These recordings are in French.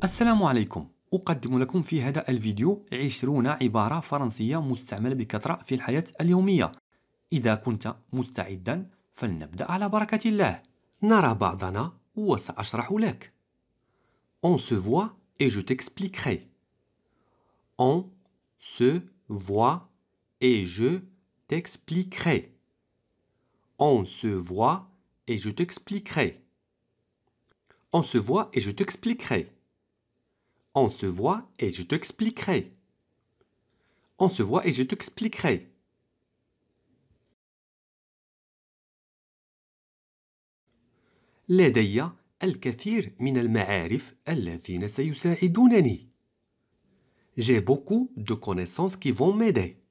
السلام عليكم. أقدم لكم في هذا الفيديو 20 عبارة فرنسية مستعملة بكثرة في الحياة اليومية. إذا كنت مستعدا فلنبدأ على بركة الله. نرى بعضنا وسأشرح لك. On se voit et je t'expliquerai. On se voit et je t'expliquerai. On se voit et je t'expliquerai. On se voit et je t'expliquerai. On se voit et je t'expliquerai. On se voit et je t'expliquerai. لدي الكثير من المعارف الذين سيساعدونني. J'ai beaucoup de connaissances qui vont m'aider.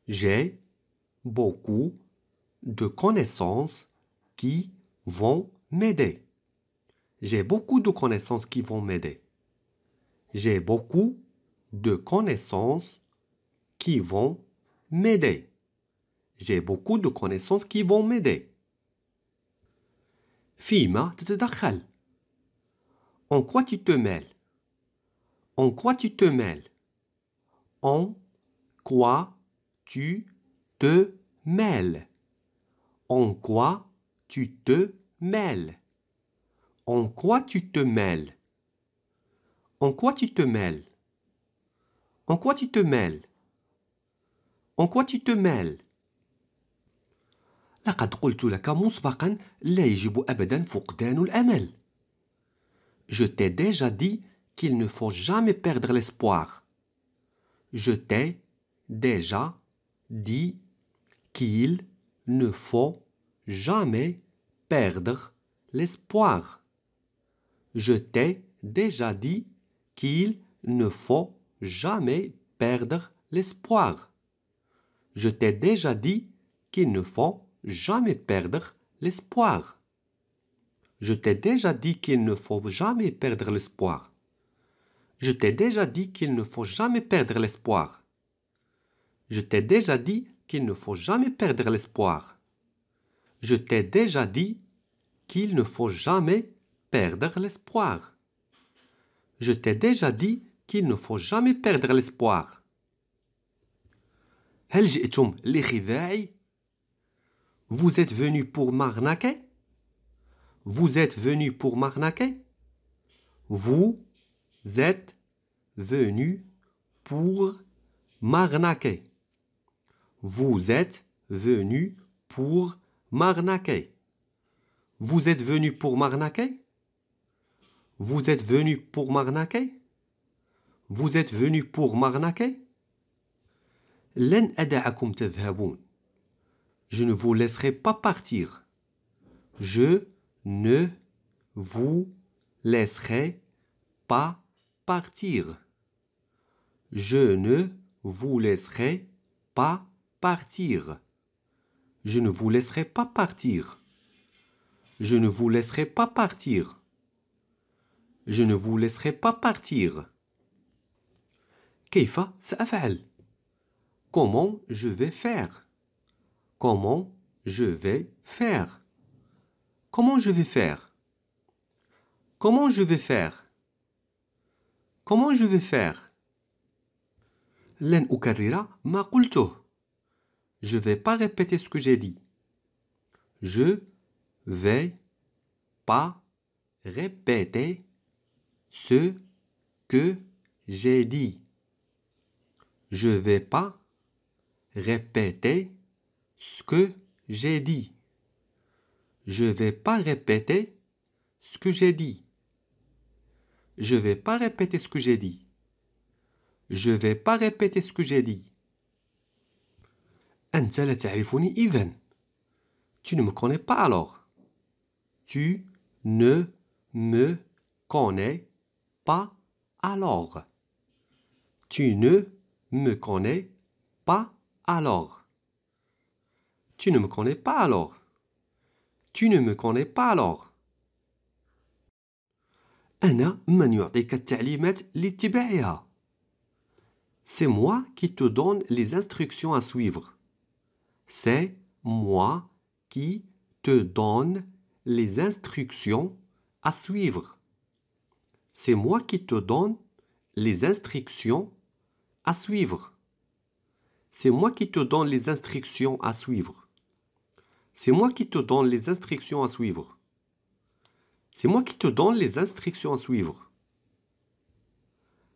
J'ai beaucoup de connaissances qui vont m'aider. J'ai beaucoup de connaissances qui vont m'aider. J'ai beaucoup de connaissances qui vont m'aider. J'ai beaucoup de connaissances qui vont m'aider. فيما تتدخل. En quoi tu te mêles? En quoi tu te mêles? En quoi tu te mêles? En quoi tu te mêles? En quoi tu te mêles? En quoi tu te mêles? En quoi tu te mêles? En quoi tu te mêles? لقد قلت لك مسبقا لا يجب أبدا فقدان الأمل. Je t'ai déjà dit qu'il ne faut jamais perdre l'espoir. Je t'ai déjà dit qu'il ne faut jamais perdre l'espoir. Je t'ai déjà dit qu'il ne faut jamais perdre l'espoir. Je t'ai déjà dit qu'il ne faut jamais perdre l'espoir. Je t'ai déjà dit qu'il ne faut jamais perdre l'espoir. Je t'ai déjà dit qu'il ne faut jamais perdre l'espoir. Je t'ai déjà dit qu'il ne faut jamais perdre l'espoir. Je t'ai déjà dit qu'il ne faut jamais perdre l'espoir. Je t'ai déjà dit qu'il ne faut jamais perdre l'espoir. هل جئتم لخداعي؟ Vous êtes venu pour m'arnaquer? Vous êtes venu pour m'arnaquer? Vous êtes venu pour m'arnaquer. Vous êtes venu pour m'arnaquer. Vous êtes venu pour m'arnaquer? Vous êtes venu pour m'arnaquer? Vous êtes venu pour m'arnaquer? لن أدعكم تذهبون. Je ne vous laisserai pas partir. Je ne vous laisserai pas partir. Je ne vous laisserai pas partir. Je ne vous laisserai pas partir. Je ne vous laisserai pas partir. Je ne vous laisserai pas partir. كيف سأفعل? Comment je vais faire? Comment je vais faire? Comment je vais faire? Comment je vais faire? Comment je vais faire? لن أكرر ما قلته. Je ne vais pas répéter ce que j'ai dit. Je vais pas répéter ce que j'ai dit. Je ne vais pas répéter ce que j'ai dit. Je ne vais pas répéter ce que j'ai dit. Je ne vais pas répéter ce que j'ai dit. Je ne vais pas répéter ce que j'ai dit. أنت لا تعرفني إذن. Tu ne me connais pas alors. Tu ne me connais pas alors. Tu ne me connais pas alors. Tu ne me connais pas alors. Tu ne me connais pas alors. أنا من يعطيك التعليمات لاتباعها. C'est moi qui te donne les instructions à suivre. C'est moi qui te donne les instructions à suivre. C'est moi qui te donne les instructions à suivre. C'est moi qui te donne les instructions à suivre. C'est moi qui te donne les instructions à suivre. C'est moi qui te donne les instructions à suivre.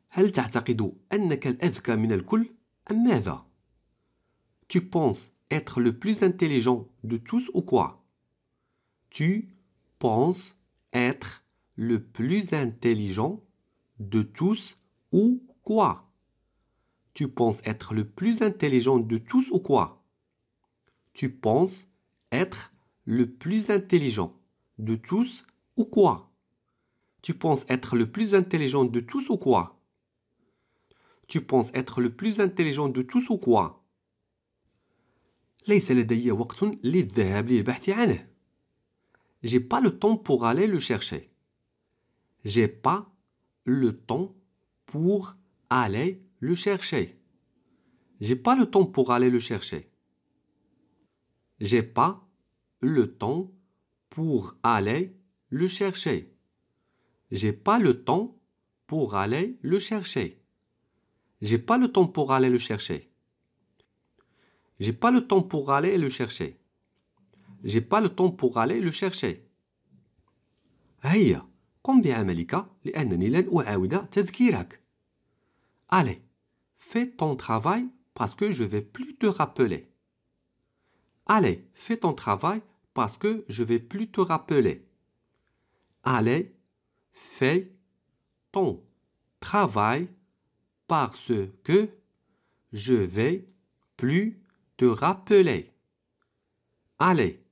هل تعتقد أنك الأذكى من الكل أم ماذا؟ Tu penses être le plus intelligent de tous ou quoi? Tu penses être le plus intelligent de tous ou quoi? Tu penses être le plus intelligent de tous ou quoi? Tu penses être le plus intelligent de tous ou quoi? Tu penses être le plus intelligent de tous ou quoi? Tu penses être le plus intelligent de tous ou quoi? ليس لدي وقت للذهاب للبحث عنه. J'ai pas le temps pour aller le chercher. J'ai pas le temps pour aller le chercher. J'ai pas le temps pour aller le chercher. J'ai pas le temps pour aller le chercher. J'ai pas le temps pour aller le chercher. J'ai pas le temps pour aller le chercher. J'ai pas le temps pour aller le chercher. J'ai pas le temps pour aller le chercher. هيا قم بعملك لأنني لن أعاود تذكيرك. Allez, fais ton travail parce que je vais plus te rappeler. Allez, fais ton travail parce que je vais plus te rappeler. Allez, fais ton travail parce que je vais plus te rappeler. Allez,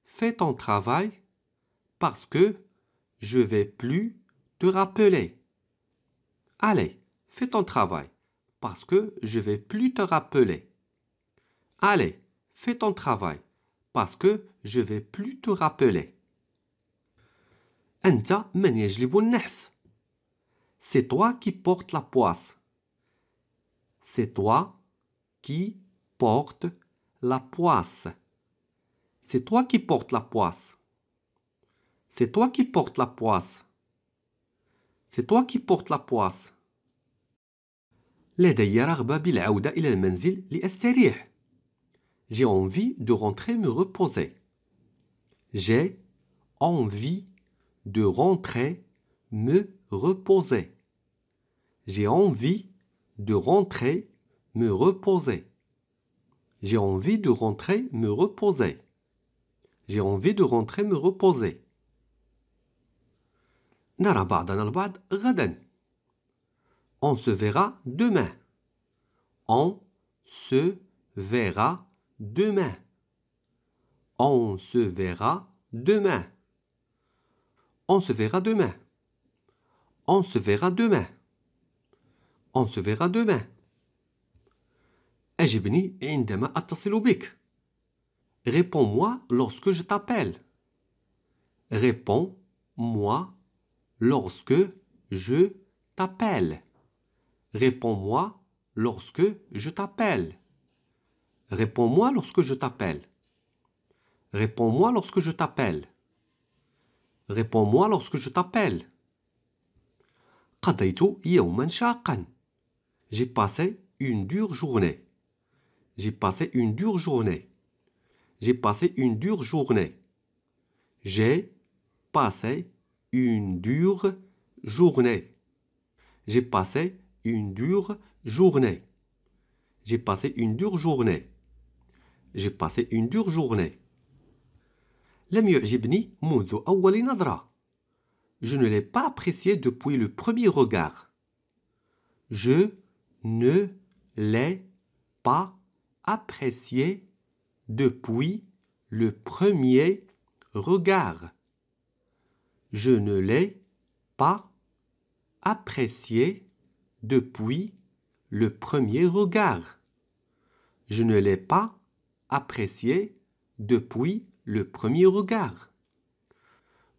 fais ton travail parce que je vais plus te rappeler. Allez, fais ton travail parce que je vais plus te rappeler. Allez, fais ton travail parce que je vais plus te rappeler. أنت من يجلب النحس. C'est toi qui portes la poisse. C'est toi qui portes la poisse. C'est toi qui portes la poisse. C'est toi qui portes la poisse. C'est toi qui portes la poisse. لدي رغبة بالعودة إلى المنزل لأستريح. J'ai envie de rentrer me reposer. J'ai envie de rentrer me reposer. J'ai envie de rentrer me reposer. J'ai envie de rentrer me reposer. J'ai envie de rentrer me reposer. نرى بعضنا البعض غدا. On se verra demain. On se verra demain. On se verra demain. On se verra demain. On se verra demain. On se verra demain. أجبني عندما أتصل بك. Réponds-moi lorsque je t'appelle. Réponds-moi lorsque je t'appelle. Réponds-moi lorsque je t'appelle. Réponds-moi lorsque je t'appelle. Réponds-moi lorsque je t'appelle. Réponds-moi lorsque je t'appelle. قضيت يوما شاقا. J'ai passé une dure journée. J'ai passé une dure journée. J'ai passé une dure journée. J'ai passé une dure journée. J'ai passé une dure journée. J'ai passé une dure journée. J'ai passé une dure journée. لم يعجبني منذ أول نظرة. Je ne l'ai pas apprécié depuis le premier regard. Je ne l'ai pas apprécié depuis le premier regard. Je ne l'ai pas apprécié depuis le premier regard. Je ne l'ai pas apprécié depuis le premier regard.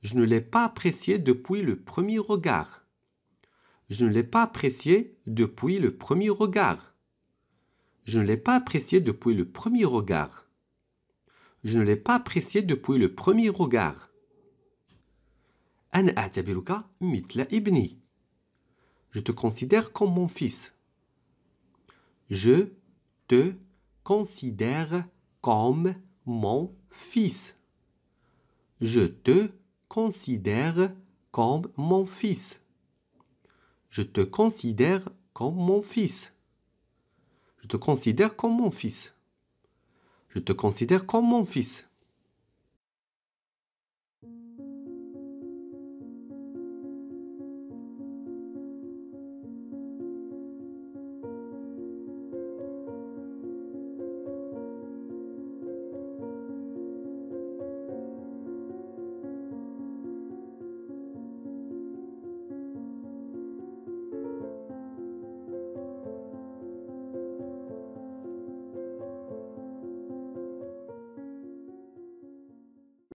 Je ne l'ai pas apprécié depuis le premier regard. Je ne l'ai pas apprécié depuis le premier regard. Je ne l'ai pas apprécié depuis le premier regard. Je ne l'ai pas apprécié depuis le premier regard. أنا أعتبرك مثل ابني. Je te considère comme mon fils. Je te considère comme mon fils. Je te considère comme mon fils. Je te considère comme mon fils. Je te considère comme mon fils. Je te considère comme mon fils.